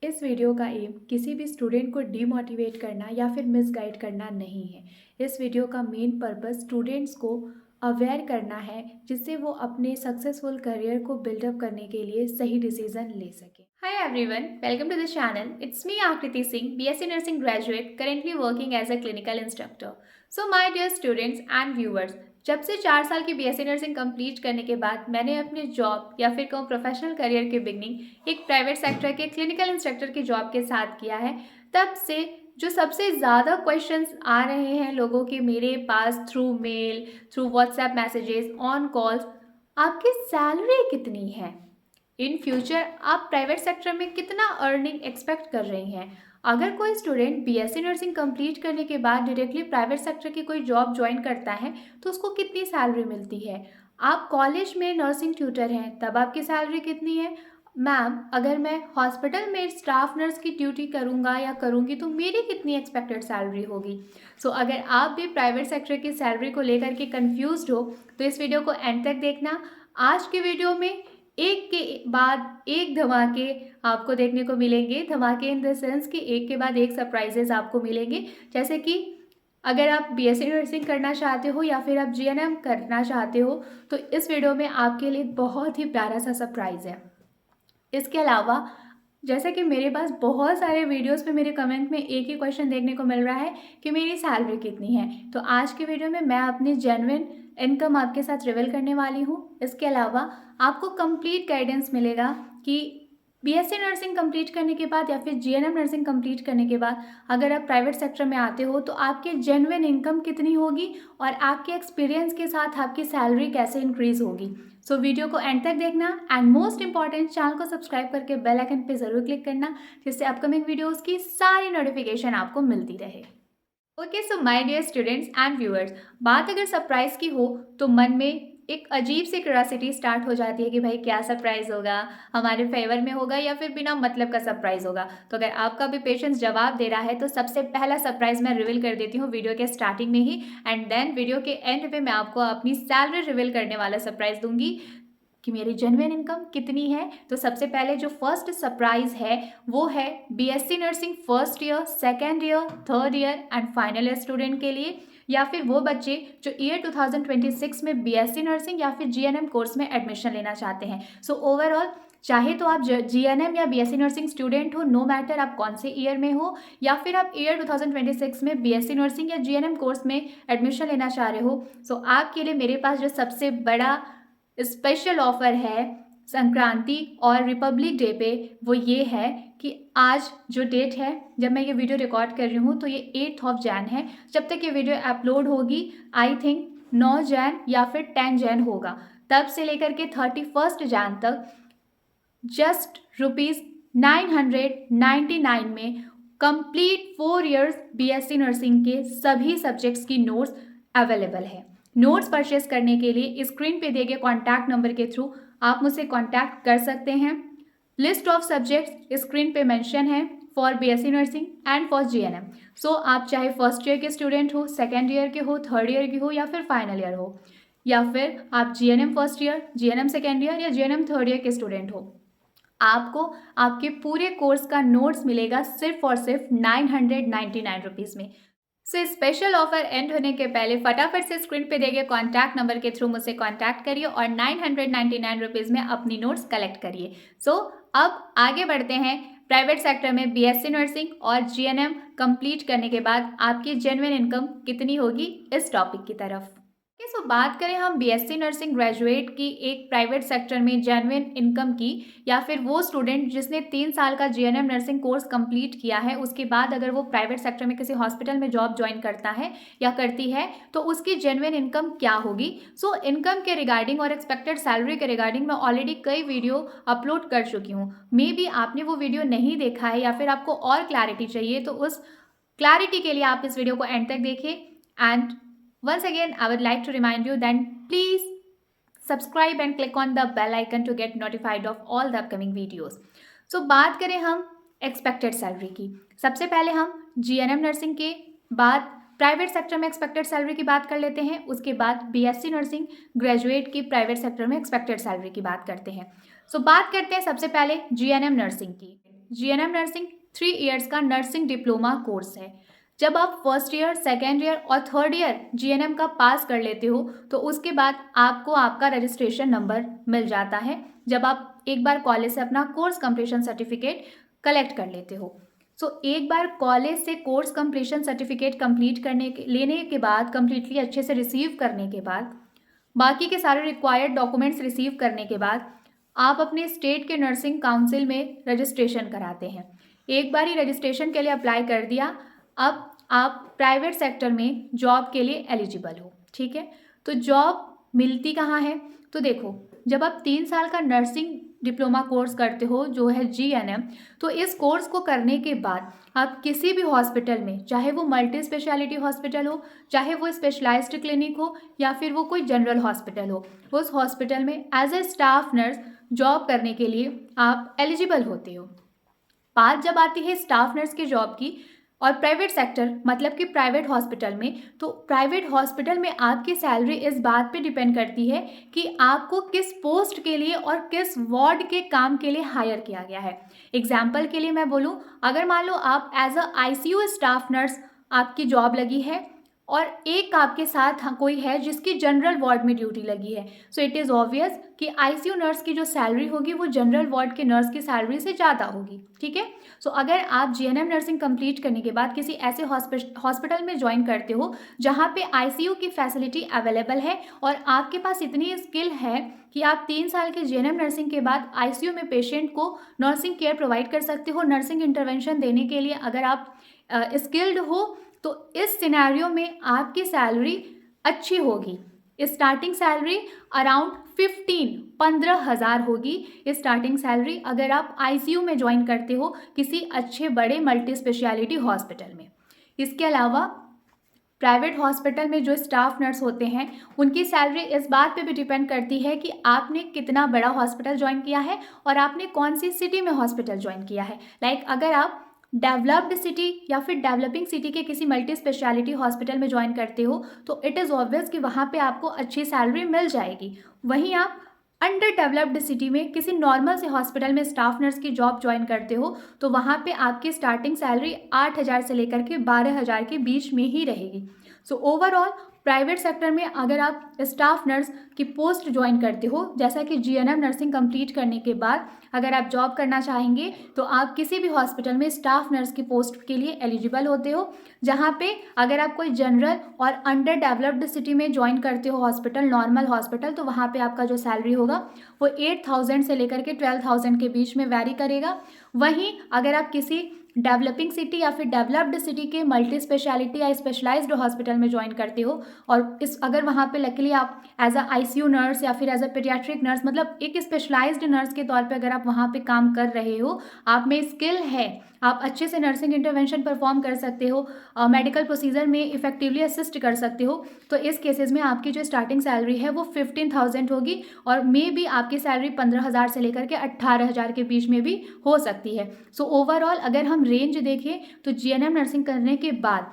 इस वीडियो का एम किसी भी स्टूडेंट को डीमोटिवेट करना या फिर मिसगाइड करना नहीं है। इस वीडियो का मेन पर्पस स्टूडेंट्स को अवेयर करना है, जिससे वो अपने सक्सेसफुल करियर को बिल्डअप करने के लिए सही डिसीजन ले सके। Hi everyone, welcome to the channel. It's me Akriti Singh, BSc Nursing graduate, currently working as a clinical instructor. So my dear students and viewers, जब से 4 साल की BSc नर्सिंग कंप्लीट करने के बाद मैंने अपने जॉब या फिर कहूँ प्रोफेशनल करियर की बिगनिंग एक प्राइवेट सेक्टर के क्लिनिकल इंस्ट्रक्टर की जॉब के साथ किया है, तब से जो सबसे ज़्यादा क्वेश्चंस आ रहे हैं लोगों के मेरे पास through mail, through WhatsApp messages, on calls, आपकी सैलरी कितनी है? इन फ्यूचर आप प्राइवेट सेक्टर में कितना अर्निंग एक्सपेक्ट कर रही हैं? अगर कोई स्टूडेंट बीएससी नर्सिंग कंप्लीट करने के बाद डायरेक्टली प्राइवेट सेक्टर की कोई जॉब ज्वाइन करता है तो उसको कितनी सैलरी मिलती है? आप कॉलेज में नर्सिंग ट्यूटर हैं तब आपकी सैलरी कितनी है? मैम, अगर मैं हॉस्पिटल में स्टाफ नर्स की ड्यूटी करूँगा या करूँगी तो मेरी कितनी एक्सपेक्टेड सैलरी होगी? सो अगर आप भी प्राइवेट सेक्टर की सैलरी को लेकर के कन्फ्यूज्ड हो तो इस वीडियो को एंड तक देखना। आज के वीडियो में एक के बाद एक धमाके आपको देखने को मिलेंगे। धमाके इन द सेंस कि एक के बाद एक सरप्राइजेस आपको मिलेंगे। जैसे कि अगर आप बीएससी नर्सिंग करना चाहते हो या फिर आप जीएनएम करना चाहते हो तो इस वीडियो में आपके लिए बहुत ही प्यारा सा सरप्राइज़ है। इसके अलावा जैसे कि मेरे पास बहुत सारे वीडियोस पे मेरे कमेंट में एक ही क्वेश्चन देखने को मिल रहा है कि मेरी सैलरी कितनी है, तो आज के वीडियो में मैं अपनी जेन्युइन इनकम आपके साथ रिवील करने वाली हूँ। इसके अलावा आपको कंप्लीट गाइडेंस मिलेगा कि बीएससी नर्सिंग कंप्लीट करने के बाद या फिर जीएनएम नर्सिंग कंप्लीट करने के बाद अगर आप प्राइवेट सेक्टर में आते हो तो आपके जेन्युइन इनकम कितनी होगी और आपके एक्सपीरियंस के साथ आपकी सैलरी कैसे इंक्रीज होगी। सो वीडियो को एंड तक देखना एंड मोस्ट इंपॉर्टेंट चैनल को सब्सक्राइब करके बेल आइकन पे ज़रूर क्लिक करना, जिससे अपकमिंग वीडियोस की सारी नोटिफिकेशन आपको मिलती रहे। Okay, so my dear students and viewers, बात अगर सरप्राइज की हो तो मन में एक अजीब सी क्यूरियोसिटी स्टार्ट हो जाती है कि भाई क्या सरप्राइज होगा, हमारे फेवर में होगा या फिर बिना मतलब का सरप्राइज होगा। तो अगर आपका भी पेशेंस जवाब दे रहा है तो सबसे पहला सरप्राइज मैं रिवील कर देती हूँ वीडियो के स्टार्टिंग में ही, एंड देन वीडियो के एंड पे मैं आपको अपनी सैलरी रिवील करने वाला सरप्राइज दूंगी कि मेरी जेन्युइन इनकम कितनी है। तो सबसे पहले जो फर्स्ट सरप्राइज है वो है BSc nursing first year, second year, third year and final year student के लिए, या फिर वो बच्चे जो ईयर 2026 में बीएससी नर्सिंग या फिर जीएनएम कोर्स में एडमिशन लेना चाहते हैं। सो ओवरऑल चाहे तो आप जीएनएम या बीएससी नर्सिंग स्टूडेंट हो, नो मैटर आप कौन से ईयर में हो, या फिर आप ईयर 2026 में बीएससी नर्सिंग या जीएनएम कोर्स में एडमिशन लेना चाह रहे हो, सो आपके लिए मेरे पास जो सबसे बड़ा स्पेशल ऑफर है संक्रांति और रिपब्लिक डे पे, वो ये है कि आज जो डेट है जब मैं ये वीडियो रिकॉर्ड कर रही हूँ तो ये 8 ऑफ जैन है। जब तक ये वीडियो अपलोड होगी आई थिंक 9 जैन या फिर 10 जैन होगा, तब से लेकर के 31 जैन तक जस्ट ₹999 में कंप्लीट 4 इयर्स बीएससी नर्सिंग के सभी सब्जेक्ट्स की नोट्स अवेलेबल है। नोट्स परचेस करने के लिए स्क्रीन पे दिए गए कॉन्टैक्ट नंबर के थ्रू आप मुझसे कॉन्टैक्ट कर सकते हैं। लिस्ट ऑफ सब्जेक्ट्स स्क्रीन पे मेंशन है for BSc nursing and for GNM. So आप चाहे फर्स्ट ईयर के स्टूडेंट हो, सेकेंड ईयर के हो, थर्ड ईयर के हो या फिर फाइनल ईयर हो, या फिर आप GNM first year, GNM second year या जीएनएम थर्ड ईयर के स्टूडेंट हो, आपको आपके पूरे कोर्स का नोट्स मिलेगा सिर्फ और सिर्फ 999 रुपीज़ में। सो स्पेशल ऑफर एंड होने के पहले फटाफट से स्क्रीन पे दिए गए कॉन्टैक्ट नंबर के थ्रू मुझसे कॉन्टैक्ट करिए और 999 रुपीज़ में अपनी नोट्स कलेक्ट करिए। सो अब आगे बढ़ते हैं। प्राइवेट सेक्टर में बीएससी नर्सिंग और जीएनएम कंप्लीट करने के बाद आपकी जेन्युइन इनकम कितनी होगी, इस टॉपिक की तरफ। सो बात करें हम बीएससी नर्सिंग ग्रेजुएट की एक प्राइवेट सेक्टर में जेन्युइन इनकम की, या फिर वो स्टूडेंट जिसने 3 साल का जीएनएम नर्सिंग कोर्स कंप्लीट किया है, उसके बाद अगर वो प्राइवेट सेक्टर में किसी हॉस्पिटल में जॉब ज्वाइन करता है या करती है तो उसकी जेन्युइन इनकम क्या होगी। सो इनकम के रिगार्डिंग और एक्सपेक्टेड सैलरी के रिगार्डिंग मैं ऑलरेडी कई वीडियो अपलोड कर चुकी हूँ। मे बी आपने वो वीडियो नहीं देखा है या फिर आपको और क्लैरिटी चाहिए, तो उस क्लैरिटी के लिए आप इस वीडियो को एंड तक देखिए। And once again, I would like to remind you that please subscribe and click on the bell icon to get notified of all the upcoming videos. So बात करें हम एक्सपेक्टेड सैलरी की। सबसे पहले हम जीएनएम नर्सिंग के बाद private sector में एक्सपेक्टेड सैलरी की बात कर लेते हैं, उसके बाद बीएससी नर्सिंग ग्रेजुएट की प्राइवेट सेक्टर में एक्सपेक्टेड सैलरी की बात करते हैं। सो बात करते हैं सबसे पहले जीएनएम नर्सिंग की। जीएनएम नर्सिंग 3 इयर्स का नर्सिंग डिप्लोमा कोर्स है। जब आप फर्स्ट ईयर, सेकेंड ईयर और थर्ड ईयर जीएनएम का पास कर लेते हो तो उसके बाद आपको आपका रजिस्ट्रेशन नंबर मिल जाता है, जब आप एक बार कॉलेज से अपना कोर्स कंप्लीशन सर्टिफिकेट कलेक्ट कर लेते हो। एक बार कॉलेज से कोर्स कंप्लीशन सर्टिफिकेट कंप्लीट लेने के बाद, कम्प्लीटली अच्छे से रिसीव करने के बाद, बाकी के सारे रिक्वायर्ड डॉक्यूमेंट्स रिसीव करने के बाद आप अपने स्टेट के नर्सिंग काउंसिल में रजिस्ट्रेशन कराते हैं। एक बार ही रजिस्ट्रेशन के लिए अप्लाई कर दिया, अब आप प्राइवेट सेक्टर में जॉब के लिए एलिजिबल हो। ठीक है, तो जॉब मिलती कहाँ है? तो देखो, जब आप 3 साल का नर्सिंग डिप्लोमा कोर्स करते हो जो है जीएनएम, तो इस कोर्स को करने के बाद आप किसी भी हॉस्पिटल में, चाहे वो मल्टी स्पेशलिटी हॉस्पिटल हो, चाहे वो स्पेशलाइज्ड क्लिनिक हो या फिर वो कोई जनरल हॉस्पिटल हो, उस हॉस्पिटल में as a staff nurse job करने के लिए आप एलिजिबल होते हो। बात जब आती है स्टाफ नर्स की जॉब की और प्राइवेट सेक्टर मतलब कि प्राइवेट हॉस्पिटल में, तो प्राइवेट हॉस्पिटल में आपकी सैलरी इस बात पे डिपेंड करती है कि आपको किस पोस्ट के लिए और किस वार्ड के काम के लिए हायर किया गया है। एग्जाम्पल के लिए मैं बोलूँ, अगर मान लो आप as a ICU staff nurse आपकी जॉब लगी है और एक आपके साथ कोई है जिसकी जनरल वार्ड में ड्यूटी लगी है, सो इट इज़ ऑब्वियस कि आईसीयू नर्स की जो सैलरी होगी वो जनरल वार्ड के नर्स की सैलरी से ज़्यादा होगी। ठीक है, सो अगर आप जीएनएम नर्सिंग कंप्लीट करने के बाद किसी ऐसे हॉस्पिटल में ज्वाइन करते हो जहाँ पे आईसीयू की फैसिलिटी अवेलेबल है और आपके पास इतनी स्किल है कि आप 3 साल के जीएनएम नर्सिंग के बाद आईसीयू में पेशेंट को नर्सिंग केयर प्रोवाइड कर सकते हो, नर्सिंग इंटरवेंशन देने के लिए अगर आप स्किल्ड हो, तो इस सिनेरियो में आपकी सैलरी अच्छी होगी। स्टार्टिंग सैलरी अराउंड 15,000 होगी स्टार्टिंग सैलरी अगर आप आईसीयू में ज्वाइन करते हो किसी अच्छे बड़े मल्टी स्पेशलिटी हॉस्पिटल में। इसके अलावा प्राइवेट हॉस्पिटल में जो स्टाफ नर्स होते हैं उनकी सैलरी इस बात पे भी डिपेंड करती है कि आपने कितना बड़ा हॉस्पिटल ज्वाइन किया है और आपने कौन सी सिटी में हॉस्पिटल ज्वाइन किया है। लाइक अगर आप डेवलप्ड सिटी या फिर डेवलपिंग सिटी के किसी मल्टी स्पेशलिटी हॉस्पिटल में ज्वाइन करते हो तो इट इज़ ऑब्वियस कि वहाँ पे आपको अच्छी सैलरी मिल जाएगी। वहीं आप अंडर डेवलप्ड सिटी में किसी नॉर्मल से हॉस्पिटल में स्टाफ नर्स की जॉब ज्वाइन करते हो तो वहाँ पे आपकी स्टार्टिंग सैलरी 8,000 से लेकर के 12,000 के बीच में ही रहेगी। सो ओवरऑल प्राइवेट सेक्टर में अगर आप स्टाफ नर्स की पोस्ट ज्वाइन करते हो, जैसा कि जीएनएम नर्सिंग कंप्लीट करने के बाद अगर आप जॉब करना चाहेंगे तो आप किसी भी हॉस्पिटल में स्टाफ नर्स की पोस्ट के लिए एलिजिबल होते हो, जहाँ पे अगर आप कोई जनरल और अंडर डेवलप्ड सिटी में ज्वाइन करते हो हॉस्पिटल, नॉर्मल हॉस्पिटल, तो वहाँ पे आपका जो सैलरी होगा वो 8,000 से लेकर के 12,000 के बीच में वैरी करेगा। वहीं अगर आप किसी डेवलपिंग सिटी या फिर डेवलप्ड सिटी के मल्टी स्पेशलिटी या स्पेशलाइज्ड हॉस्पिटल में ज्वाइन करते हो और अगर वहाँ पे लकीली आप एज अ आईसीयू नर्स या फिर एज अ पीडियाट्रिक नर्स मतलब एक स्पेशलाइज्ड नर्स के तौर पे अगर आप वहाँ पे काम कर रहे हो, आप में स्किल है, आप अच्छे से नर्सिंग इंटरवेंशन परफॉर्म कर सकते हो, मेडिकल प्रोसीजर में इफेक्टिवली असिस्ट कर सकते हो, तो इस केसेस में आपकी जो स्टार्टिंग सैलरी है वो 15,000 होगी और मे भी आपकी सैलरी 15,000 से लेकर के 18,000 के बीच में भी हो सकती है। सो ओवरऑल अगर हम रेंज देखें तो जीएनएम नर्सिंग करने के बाद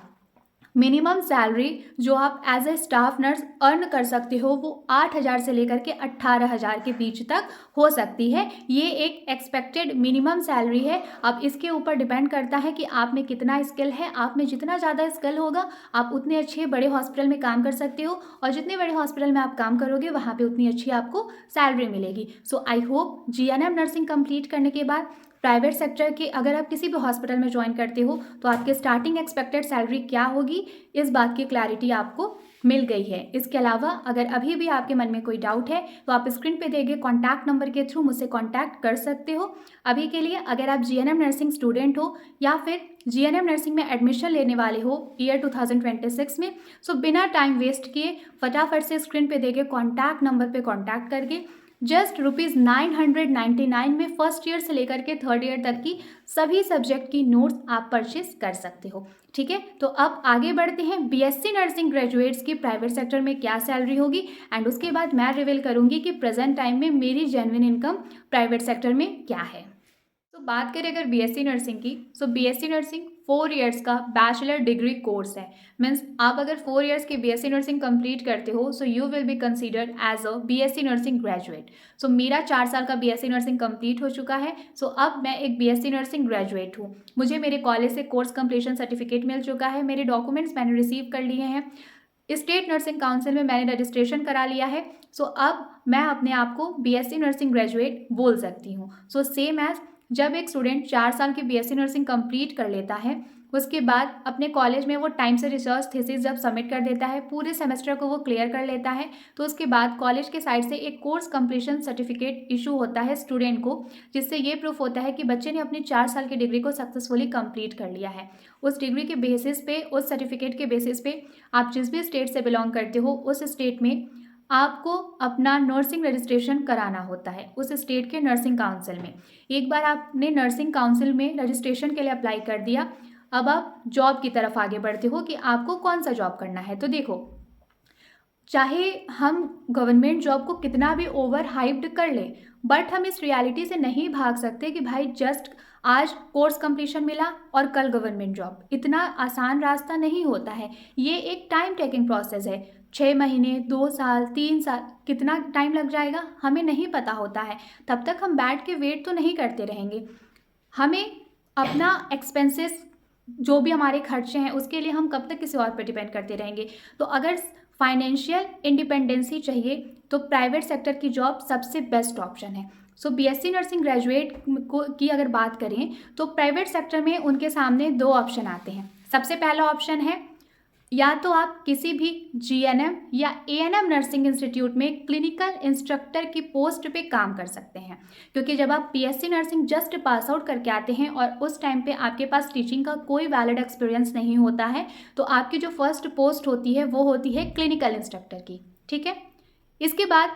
मिनिमम सैलरी जो आप as a staff nurse earn कर सकते हो वो 8,000 से लेकर के 18,000 के बीच तक हो सकती है। ये एक एक्सपेक्टेड मिनिमम सैलरी है। अब इसके ऊपर डिपेंड करता है कि आप में कितना स्किल है, आप में जितना ज़्यादा स्किल होगा आप उतने अच्छे बड़े हॉस्पिटल में काम कर सकते हो और जितने बड़े हॉस्पिटल में आप काम करोगे वहाँ पर उतनी अच्छी आपको सैलरी मिलेगी। So I hope GNM nursing complete करने के बाद प्राइवेट सेक्टर के अगर आप किसी भी हॉस्पिटल में ज्वाइन करते हो तो आपके स्टार्टिंग एक्सपेक्टेड सैलरी क्या होगी, इस बात की क्लैरिटी आपको मिल गई है। इसके अलावा अगर अभी भी आपके मन में कोई डाउट है तो आप स्क्रीन पे दिए गए कॉन्टैक्ट नंबर के थ्रू मुझसे कॉन्टैक्ट कर सकते हो। अभी के लिए अगर आप जीएनएम नर्सिंग स्टूडेंट हो या फिर जीएनएम नर्सिंग में एडमिशन लेने वाले हो ईयर 2026 में, सो बिना टाइम वेस्ट किए फटाफट से स्क्रीन पे दिए गए कॉन्टैक्ट नंबर पे कॉन्टैक्ट करके जस्ट ₹999 में फर्स्ट ईयर से लेकर के थर्ड ईयर तक की सभी सब्जेक्ट की नोट्स आप परचेस कर सकते हो। ठीक है, तो अब आगे बढ़ते हैं बीएससी नर्सिंग ग्रेजुएट्स की प्राइवेट सेक्टर में क्या सैलरी होगी एंड उसके बाद मैं रिवील करूंगी कि प्रेजेंट टाइम में मेरी जेन्युइन इनकम प्राइवेट सेक्टर में क्या है। तो तो बात करें अगर बीएससी नर्सिंग की, सो बीएससी नर्सिंग 4 इयर्स का बैचलर डिग्री कोर्स है। मीन्स आप अगर 4 इयर्स की बीएससी नर्सिंग कंप्लीट करते हो, so you will be considered as a BSc nursing graduate. So मेरा 4 साल का बीएससी नर्सिंग कंप्लीट हो चुका है। सो अब मैं एक बीएससी नर्सिंग ग्रेजुएट हूँ। मुझे मेरे कॉलेज से कोर्स कंप्लीशन सर्टिफिकेट मिल चुका है, मेरे डॉक्यूमेंट्स मैंने रिसीव कर लिए हैं, स्टेट नर्सिंग काउंसिल में मैंने रजिस्ट्रेशन करा लिया है। सो अब मैं अपने आप को बीएससी नर्सिंग ग्रेजुएट बोल सकती हूँ। सो सेम एज जब एक स्टूडेंट 4 साल की बीएससी नर्सिंग कंप्लीट कर लेता है, उसके बाद अपने कॉलेज में वो टाइम से रिसर्च थीसिस जब सबमिट कर देता है, पूरे सेमेस्टर को वो क्लियर कर लेता है, तो उसके बाद कॉलेज के साइड से एक कोर्स कंप्लीशन सर्टिफिकेट इशू होता है स्टूडेंट को, जिससे ये प्रूफ होता है कि बच्चे ने अपनी 4 साल की डिग्री को सक्सेसफुली कंप्लीट कर लिया है। उस डिग्री के बेसिस पे, उस सर्टिफिकेट के बेसिस पे आप जिस भी स्टेट से बिलोंग करते हो, उस स्टेट में आपको अपना नर्सिंग रजिस्ट्रेशन कराना होता है उस स्टेट के नर्सिंग काउंसिल में। एक बार आपने नर्सिंग काउंसिल में रजिस्ट्रेशन के लिए अप्लाई कर दिया, अब आप जॉब की तरफ आगे बढ़ते हो कि आपको कौन सा जॉब करना है। तो देखो, चाहे हम गवर्नमेंट जॉब को कितना भी ओवर हाइप्ड कर ले, बट हम इस रियलिटी से नहीं भाग सकते कि भाई जस्ट आज कोर्स कंप्लीशन मिला और कल गवर्नमेंट जॉब। इतना आसान रास्ता नहीं होता है, ये एक टाइम टेकिंग प्रोसेस है। 6 महीने, 2 साल, 3 साल, कितना टाइम लग जाएगा हमें नहीं पता होता है। तब तक हम बैठ के वेट तो नहीं करते रहेंगे। हमें अपना एक्सपेंसेस, जो भी हमारे खर्चे हैं, उसके लिए हम कब तक किसी और पर डिपेंड करते रहेंगे। तो अगर फाइनेंशियल इंडिपेंडेंसी चाहिए तो प्राइवेट सेक्टर की जॉब सबसे बेस्ट ऑप्शन है। सो बीएससी नर्सिंग ग्रेजुएट की अगर बात करें तो प्राइवेट सेक्टर में उनके सामने 2 ऑप्शन आते हैं। सबसे पहला ऑप्शन है, या तो आप किसी भी जीएनएम या एएनएम नर्सिंग इंस्टीट्यूट में क्लिनिकल इंस्ट्रक्टर की पोस्ट पे काम कर सकते हैं, क्योंकि जब आप BSc nursing just pass out करके आते हैं और उस टाइम पे आपके पास टीचिंग का कोई वैलिड एक्सपीरियंस नहीं होता है, तो आपकी जो फर्स्ट पोस्ट होती है वो होती है क्लिनिकल इंस्ट्रक्टर की। ठीक है, इसके बाद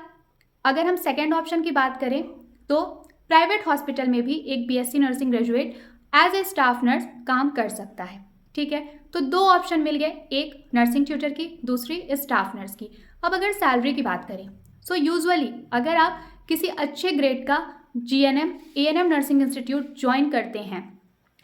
अगर हम सेकेंड ऑप्शन की बात करें तो प्राइवेट हॉस्पिटल में भी एक BSc nursing graduate as a staff nurse काम कर सकता है। ठीक है, तो 2 ऑप्शन मिल गए, एक नर्सिंग ट्यूटर की, दूसरी स्टाफ नर्स की। अब अगर सैलरी की बात करें, सो यूजुअली अगर आप किसी अच्छे ग्रेड का GNM ANM nursing institute join करते हैं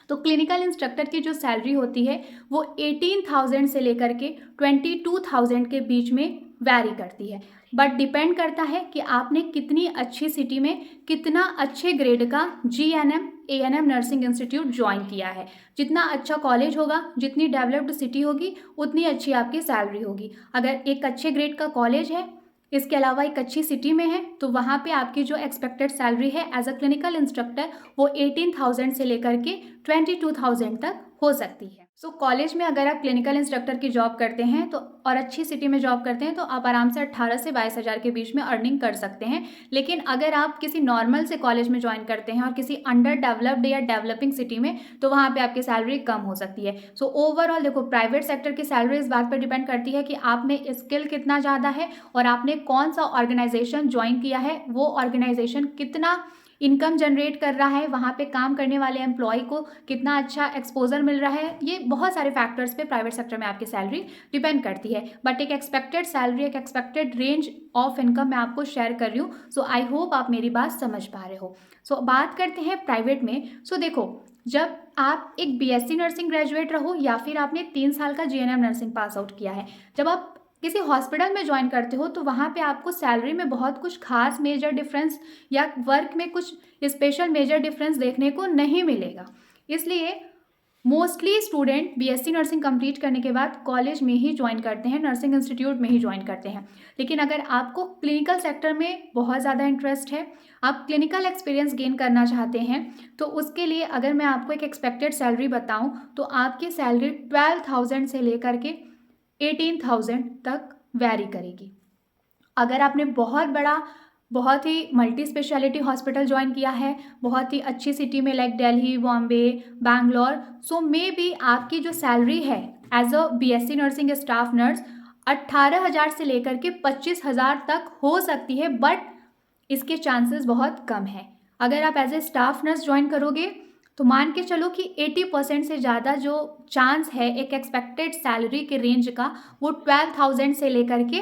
तो क्लिनिकल इंस्ट्रक्टर की जो सैलरी होती है वो 18,000 से लेकर के 22,000 के बीच में वैरी करती है। बट डिपेंड करता है कि आपने कितनी अच्छी सिटी में कितना अच्छे ग्रेड का GNM ANM nursing institute join किया है। जितना अच्छा कॉलेज होगा, जितनी डेवलप्ड सिटी होगी, उतनी अच्छी आपकी सैलरी होगी। अगर एक अच्छे ग्रेड का कॉलेज है, इसके अलावा एक अच्छी सिटी में है, तो वहाँ पे आपकी जो एक्सपेक्टेड सैलरी है एज अ क्लिनिकल इंस्ट्रक्टर वो 18,000 से लेकर के 22,000 तक हो सकती है। सो कॉलेज में अगर आप क्लिनिकल इंस्ट्रक्टर की जॉब करते हैं तो और अच्छी सिटी में जॉब करते हैं तो आप आराम से 18 से 22,000 के बीच में अर्निंग कर सकते हैं। लेकिन अगर आप किसी नॉर्मल से कॉलेज में ज्वाइन करते हैं और किसी अंडर डेवलप्ड या डेवलपिंग सिटी में, तो वहाँ पे आपकी सैलरी कम हो सकती है। सो ओवरऑल देखो, प्राइवेट सेक्टर की सैलरी इस बात पर डिपेंड करती है कि आप में स्किल कितना ज़्यादा है और आपने कौन सा ऑर्गेनाइजेशन ज्वाइन किया है, वो ऑर्गेनाइजेशन कितना इनकम जनरेट कर रहा है, वहाँ पे काम करने वाले एम्प्लॉय को कितना अच्छा एक्सपोजर मिल रहा है। ये बहुत सारे फैक्टर्स पे प्राइवेट सेक्टर में आपकी सैलरी डिपेंड करती है। बट एक एक्सपेक्टेड सैलरी, एक एक्सपेक्टेड रेंज ऑफ इनकम मैं आपको शेयर कर रही हूँ। सो आई होप आप मेरी बात समझ पा रहे हो। सो बात करते हैं प्राइवेट में। सो देखो, जब आप एक बीएससी नर्सिंग ग्रेजुएट रहो या फिर आपने 3 साल का जीएनएम नर्सिंग पास आउट किया है, जब आप किसी हॉस्पिटल में ज्वाइन करते हो तो वहाँ पे आपको सैलरी में बहुत कुछ खास मेजर डिफरेंस या वर्क में कुछ स्पेशल मेजर डिफरेंस देखने को नहीं मिलेगा। इसलिए mostly student BSc nursing complete करने के बाद कॉलेज में ही ज्वाइन करते हैं, नर्सिंग इंस्टीट्यूट में ही ज्वाइन करते हैं। लेकिन अगर आपको क्लिनिकल सेक्टर में बहुत ज़्यादा इंटरेस्ट है, आप क्लिनिकल एक्सपीरियंस गेन करना चाहते हैं, तो उसके लिए अगर मैं आपको एक एक्सपेक्टेड सैलरी बताऊं तो आपकी सैलरी 12,000 से लेकर के 18,000 तक वैरी करेगी। अगर आपने बहुत ही मल्टी स्पेशलिटी हॉस्पिटल ज्वाइन किया है, बहुत ही अच्छी सिटी में like Delhi, Bombay, Bangalore, so may be आपकी जो सैलरी है as a BSc nursing staff nurse 18,000 से लेकर के 25,000 तक हो सकती है, बट इसके चांसेस बहुत कम है। अगर आप as a staff nurse join करोगे तो मान के चलो कि 80% से ज़्यादा जो चांस है एक एक्सपेक्टेड सैलरी के रेंज का, वो 12,000 से लेकर के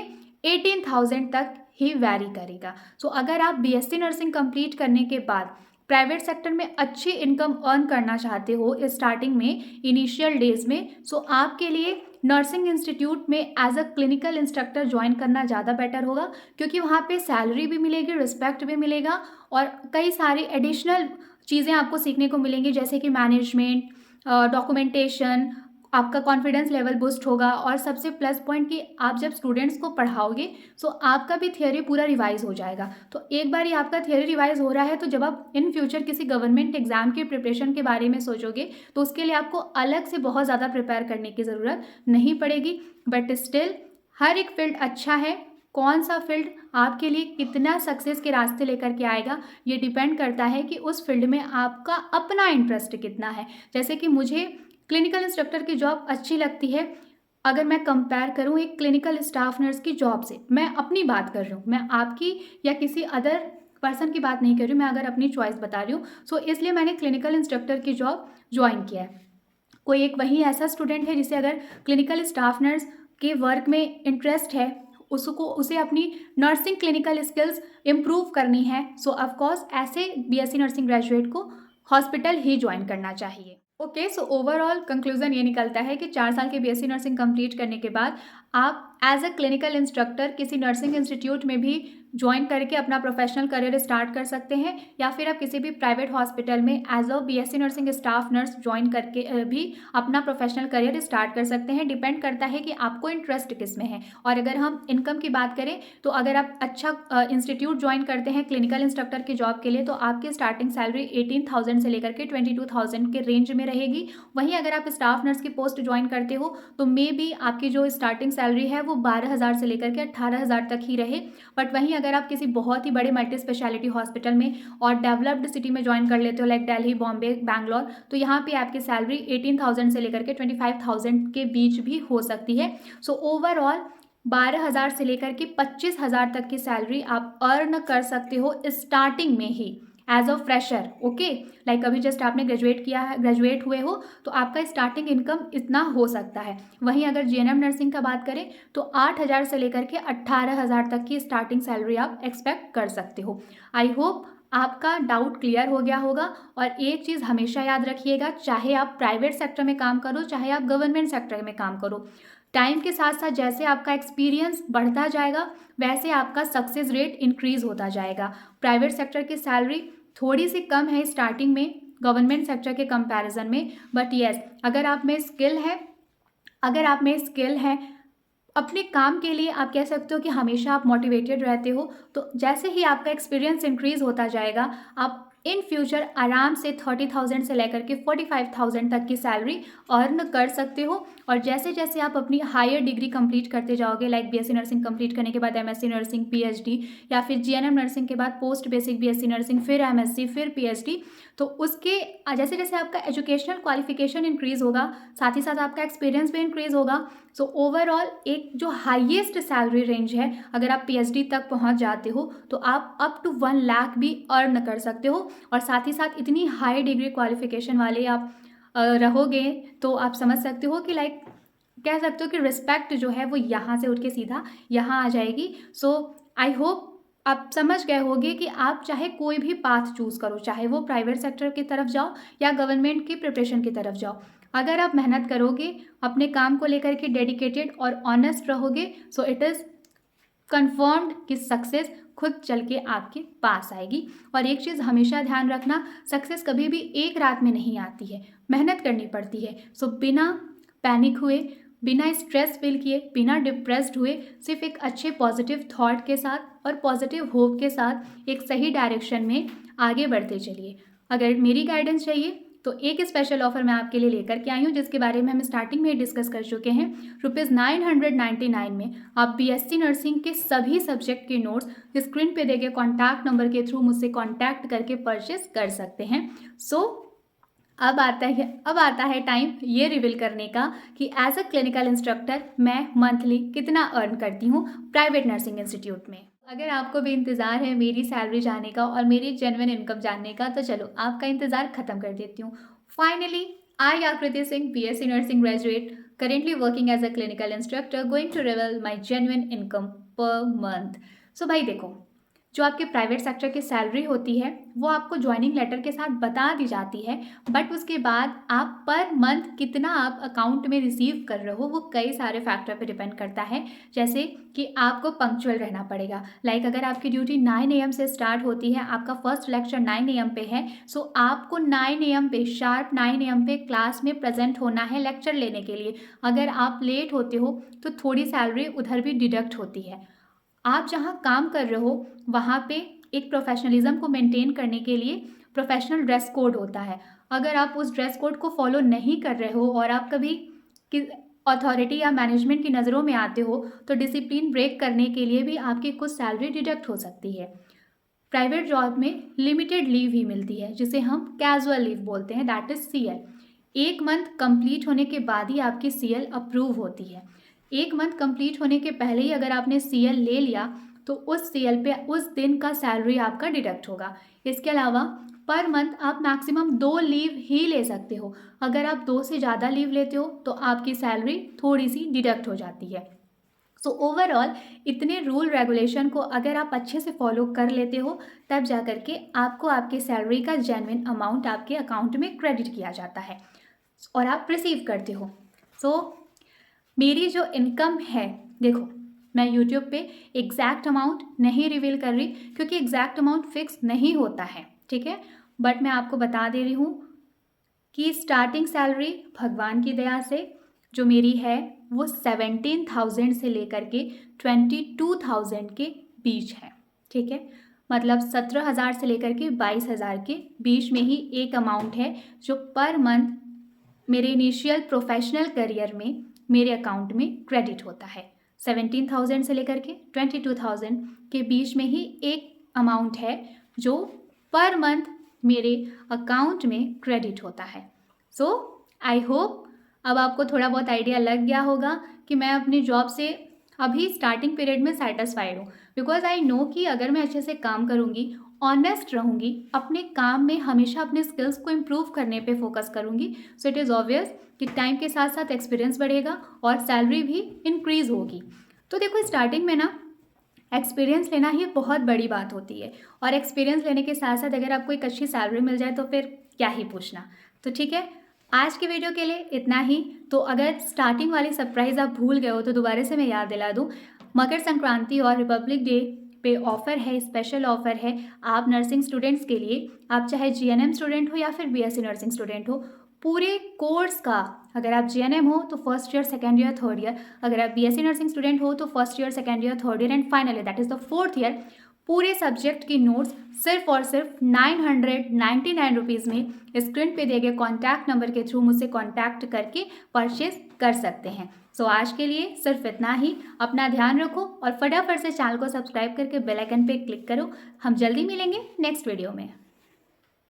18,000 तक ही वैरी करेगा। सो अगर आप बीएससी नर्सिंग कंप्लीट करने के बाद प्राइवेट सेक्टर में अच्छी इनकम अर्न करना चाहते हो स्टार्टिंग में, इनिशियल डेज में, सो आपके लिए नर्सिंग इंस्टीट्यूट में as a clinical instructor join करना ज़्यादा बेटर होगा, क्योंकि वहाँ पे सैलरी भी मिलेगी, रिस्पेक्ट भी मिलेगा और कई सारी एडिशनल चीज़ें आपको सीखने को मिलेंगी, जैसे कि मैनेजमेंट, डॉक्यूमेंटेशन, आपका कॉन्फिडेंस लेवल बूस्ट होगा। और सबसे प्लस पॉइंट कि आप जब स्टूडेंट्स को पढ़ाओगे सो आपका भी थियोरी पूरा रिवाइज हो जाएगा। तो एक बार ही आपका थियोरी रिवाइज हो रहा है, तो जब आप इन फ्यूचर किसी गवर्नमेंट एग्जाम के प्रिपरेशन के बारे में सोचोगे तो उसके लिए आपको अलग से बहुत ज़्यादा प्रिपेयर करने की ज़रूरत नहीं पड़ेगी। बट स्टिल हर एक फील्ड अच्छा है, कौन सा फील्ड आपके लिए कितना सक्सेस के रास्ते लेकर के आएगा ये डिपेंड करता है कि उस फील्ड में आपका अपना इंटरेस्ट कितना है। जैसे कि मुझे क्लिनिकल इंस्ट्रक्टर की जॉब अच्छी लगती है, अगर मैं कंपेयर करूं एक क्लिनिकल स्टाफ नर्स की जॉब से, मैं अपनी बात कर रही हूँ, मैं आपकी या किसी अदर पर्सन की बात नहीं कर रही हूँ, मैं अगर अपनी चॉइस बता रही हूँ। सो इसलिए मैंने क्लिनिकल इंस्ट्रक्टर की जॉब ज्वाइन किया है। कोई एक वही ऐसा स्टूडेंट है जिसे अगर क्लिनिकल स्टाफ नर्स के वर्क में इंटरेस्ट है, उसे अपनी नर्सिंग क्लिनिकल स्किल्स इम्प्रूव करनी है, सो ऑफकोर्स ऐसे बीएससी नर्सिंग ग्रेजुएट को हॉस्पिटल ही ज्वाइन करना चाहिए। ओके, सो ओवरऑल कंक्लूजन ये निकलता है कि 4 साल के बीएससी नर्सिंग कंप्लीट करने के बाद आप एज अ क्लिनिकल इंस्ट्रक्टर किसी नर्सिंग इंस्टीट्यूट में भी ज्वाइन करके अपना प्रोफेशनल करियर स्टार्ट कर सकते हैं, या फिर आप किसी भी प्राइवेट हॉस्पिटल में as a BSc nursing staff nurse join करके भी अपना प्रोफेशनल करियर स्टार्ट कर सकते हैं। डिपेंड करता है कि आपको इंटरेस्ट किस में है। और अगर हम इनकम की बात करें तो अगर आप अच्छा इंस्टीट्यूट ज्वाइन करते हैं क्लिनिकल इंस्ट्रक्टर की जॉब के लिए तो आपकी स्टार्टिंग सैलरी 18,000 से लेकर के 22,000 के रेंज में रहेगी। वहीं अगर आप स्टाफ नर्स की पोस्ट ज्वाइन करते हो तो मे बी आपकी जो स्टार्टिंग सैलरी है वो 12,000 से लेकर के 18,000 तक ही रहे। बट वहीं अगर आप किसी बहुत ही बड़े मल्टी स्पेशलिटी हॉस्पिटल में और डेवलप्ड सिटी में ज्वाइन कर लेते हो लाइक दिल्ली, बॉम्बे, बैंगलोर, तो यहाँ पे आपकी सैलरी 18,000 से लेकर के 25,000 के बीच भी हो सकती है। सो ओवरऑल 12,000 से लेकर के 25,000 तक की सैलरी आप अर्न कर सकते हो स्टार्टिंग में ही as a fresher. Okay, like अभी जस्ट आपने ग्रेजुएट किया है, ग्रेजुएट हुए हो, तो आपका स्टार्टिंग इनकम इतना हो सकता है। वहीं अगर जीएनएम नर्सिंग का बात करें तो 8,000 से लेकर के 18,000 तक की स्टार्टिंग सैलरी आप एक्सपेक्ट कर सकते हो। आई होप आपका डाउट क्लियर हो गया होगा। और एक चीज़ हमेशा याद रखिएगा, चाहे आप प्राइवेट सेक्टर में काम करो चाहे आप गवर्नमेंट सेक्टर में काम करो, टाइम के साथ साथ जैसे आपका एक्सपीरियंस बढ़ता जाएगा वैसे आपका सक्सेस रेट इंक्रीज होता जाएगा। प्राइवेट सेक्टर की सैलरी थोड़ी सी कम है स्टार्टिंग में गवर्नमेंट सेक्टर के कंपैरिजन में, बट येस अगर आप में स्किल है अपने काम के लिए, आप कह सकते हो कि हमेशा आप मोटिवेटेड रहते हो, तो जैसे ही आपका एक्सपीरियंस इंक्रीज होता जाएगा आप इन फ्यूचर आराम से 30,000 से लेकर के 45,000 तक की सैलरी अर्न कर सकते हो। और जैसे जैसे आप अपनी हायर डिग्री कंप्लीट करते जाओगे, लाइक बीएससी नर्सिंग कंप्लीट करने के बाद एमएससी नर्सिंग, पीएचडी, या फिर जीएनएम नर्सिंग के बाद पोस्ट बेसिक बीएससी नर्सिंग, फिर एमएससी, फिर पीएचडी, तो उसके जैसे जैसे आपका एजुकेशनल क्वालिफिकेशन इंक्रीज होगा साथ ही साथ आपका एक्सपीरियंस भी इंक्रीज होगा। सो ओवरऑल एक जो हाईएस्ट सैलरी रेंज है, अगर आप पीएचडी तक पहुंच जाते हो तो आप अप टू 1 लाख भी अर्न कर सकते हो। और साथ ही साथ इतनी हाई डिग्री क्वालिफिकेशन वाले आप रहोगे तो आप समझ सकते हो कि लाइक कह सकते हो कि रिस्पेक्ट जो है वो यहाँ से उठ के सीधा यहाँ आ जाएगी। सो आई होप आप समझ गए होंगे कि आप चाहे कोई भी पाथ चूज़ करो, चाहे वो प्राइवेट सेक्टर की तरफ जाओ या गवर्नमेंट की प्रिपरेशन की तरफ जाओ, अगर आप मेहनत करोगे, अपने काम को लेकर के डेडिकेटेड और ऑनेस्ट रहोगे, सो इट इज़ कन्फर्म्ड कि सक्सेस खुद चल के आपके पास आएगी। और एक चीज़ हमेशा ध्यान रखना, सक्सेस कभी भी एक रात में नहीं आती है, मेहनत करनी पड़ती है। सो बिना पैनिक हुए, बिना स्ट्रेस फील किए, बिना डिप्रेस्ड हुए, सिर्फ एक अच्छे पॉजिटिव थॉट के साथ और पॉजिटिव होप के साथ एक सही डायरेक्शन में आगे बढ़ते चलिए। अगर मेरी गाइडेंस चाहिए तो एक स्पेशल ऑफर मैं आपके लिए लेकर के आई हूँ, जिसके बारे में हम स्टार्टिंग में ही डिस्कस कर चुके हैं। ₹999 में आप बीएससी नर्सिंग के सभी सब्जेक्ट के नोट्स स्क्रीन पे देखे कॉन्टैक्ट नंबर के थ्रू मुझसे कॉन्टैक्ट करके परचेस कर सकते हैं। सो अब आता है टाइम ये रिवील करने का कि एज अ क्लिनिकल इंस्ट्रक्टर मैं मंथली कितना अर्न करती हूँ प्राइवेट नर्सिंग इंस्टीट्यूट में। अगर आपको भी इंतज़ार है मेरी सैलरी जानने का और मेरी जेन्युइन इनकम जानने का, तो चलो आपका इंतज़ार ख़त्म कर देती हूँ। Finally I Aakriti Singh, BSc nursing graduate, currently working as a clinical instructor, going to reveal my genuine income per month. So भाई देखो, जो आपके प्राइवेट सेक्टर की सैलरी होती है वो आपको ज्वाइनिंग लेटर के साथ बता दी जाती है, बट उसके बाद आप पर मंथ कितना आप अकाउंट में रिसीव कर रहे हो वो कई सारे फैक्टर पे डिपेंड करता है। जैसे कि आपको पंक्चुअल रहना पड़ेगा, लाइक अगर आपकी ड्यूटी 9 AM से स्टार्ट होती है, आपका फर्स्ट लेक्चर 9 AM पे है, सो आपको 9 AM पे शार्प 9 AM पे क्लास में प्रेजेंट होना है लेक्चर लेने के लिए। अगर आप लेट होते हो तो थोड़ी सैलरी उधर भी डिडक्ट होती है। आप जहाँ काम कर रहे हो वहाँ पे एक प्रोफेशनलिज्म को मेंटेन करने के लिए प्रोफेशनल ड्रेस कोड होता है। अगर आप उस ड्रेस कोड को फॉलो नहीं कर रहे हो और आप कभी अथॉरिटी या मैनेजमेंट की नज़रों में आते हो तो डिसिप्लिन ब्रेक करने के लिए भी आपकी कुछ सैलरी डिडक्ट हो सकती है। प्राइवेट जॉब में लिमिटेड लीव ही मिलती है जिसे हम कैजुअल लीव बोलते हैं, that is CL। 1 month complete होने के बाद ही आपकी CL अप्रूव होती है। 1 मंथ कंप्लीट होने के पहले ही अगर आपने CL ले लिया तो उस CL पे उस दिन का सैलरी आपका डिडक्ट होगा। इसके अलावा पर मंथ आप मैक्सिमम 2 लीव ही ले सकते हो। अगर आप 2 से ज़्यादा लीव लेते हो तो आपकी सैलरी थोड़ी सी डिडक्ट हो जाती है। सो ओवरऑल इतने रूल रेगुलेशन को अगर आप अच्छे से फॉलो कर लेते हो तब जा कर के आपको आपके सैलरी का जेन्युइन अमाउंट आपके अकाउंट में क्रेडिट किया जाता है और आप रिसीव करते हो। सो मेरी जो इनकम है, देखो मैं यूट्यूब पे एग्जैक्ट अमाउंट नहीं रिवील कर रही क्योंकि एग्जैक्ट अमाउंट फिक्स नहीं होता है, ठीक है, बट मैं आपको बता दे रही हूँ कि स्टार्टिंग सैलरी भगवान की दया से जो मेरी है वो 17,000 से लेकर के 22,000 के बीच है, ठीक है। मतलब 17,000 से लेकर के 22,000 के बीच में ही एक अमाउंट है जो पर मंथ मेरे इनिशियल प्रोफेशनल करियर में मेरे अकाउंट में क्रेडिट होता है। 17,000 से लेकर के 22,000 के बीच में ही एक अमाउंट है जो पर मंथ मेरे अकाउंट में क्रेडिट होता है। सो आई होप अब आपको थोड़ा बहुत आइडिया लग गया होगा कि मैं अपनी जॉब से अभी स्टार्टिंग पीरियड में सेटिस्फाइड हूँ, बिकॉज आई नो कि अगर मैं अच्छे से काम करूँगी, ऑनेस्ट रहूँगी, अपने काम में हमेशा अपने स्किल्स को इम्प्रूव करने पे फोकस करूँगी, सो इट इज़ ऑब्वियस कि टाइम के साथ साथ एक्सपीरियंस बढ़ेगा और सैलरी भी इंक्रीज़ होगी। तो देखो स्टार्टिंग में ना एक्सपीरियंस लेना ही बहुत बड़ी बात होती है और एक्सपीरियंस लेने के साथ साथ अगर आपको एक अच्छी सैलरी मिल जाए तो फिर क्या ही पूछना। तो ठीक है, आज के वीडियो के लिए इतना ही। तो अगर स्टार्टिंग वाली सरप्राइज़ आप भूल गए हो तो दोबारा से मैं याद दिला दूँ, मकर संक्रांति और रिपब्लिक डे पे ऑफ़र है, स्पेशल ऑफ़र है आप नर्सिंग स्टूडेंट्स के लिए। आप चाहे GNM स्टूडेंट हो या फिर BSc नर्सिंग स्टूडेंट हो, पूरे कोर्स का, अगर आप GNM हो तो first year, second year, third year, अगर आप BSc नर्सिंग स्टूडेंट हो तो first year, second year, third year and final year that is the fourth year, पूरे सब्जेक्ट की नोट्स सिर्फ और सिर्फ 999 रुपीज़ में स्क्रीन पे दिए गए कॉन्टैक्ट नंबर के थ्रू मुझसे कॉन्टैक्ट करके परचेज कर सकते हैं। सो आज के लिए सिर्फ इतना ही। अपना ध्यान रखो और फटाफट से चैनल को सब्सक्राइब करके बेल आइकन पे क्लिक करो। हम जल्दी मिलेंगे नेक्स्ट वीडियो में।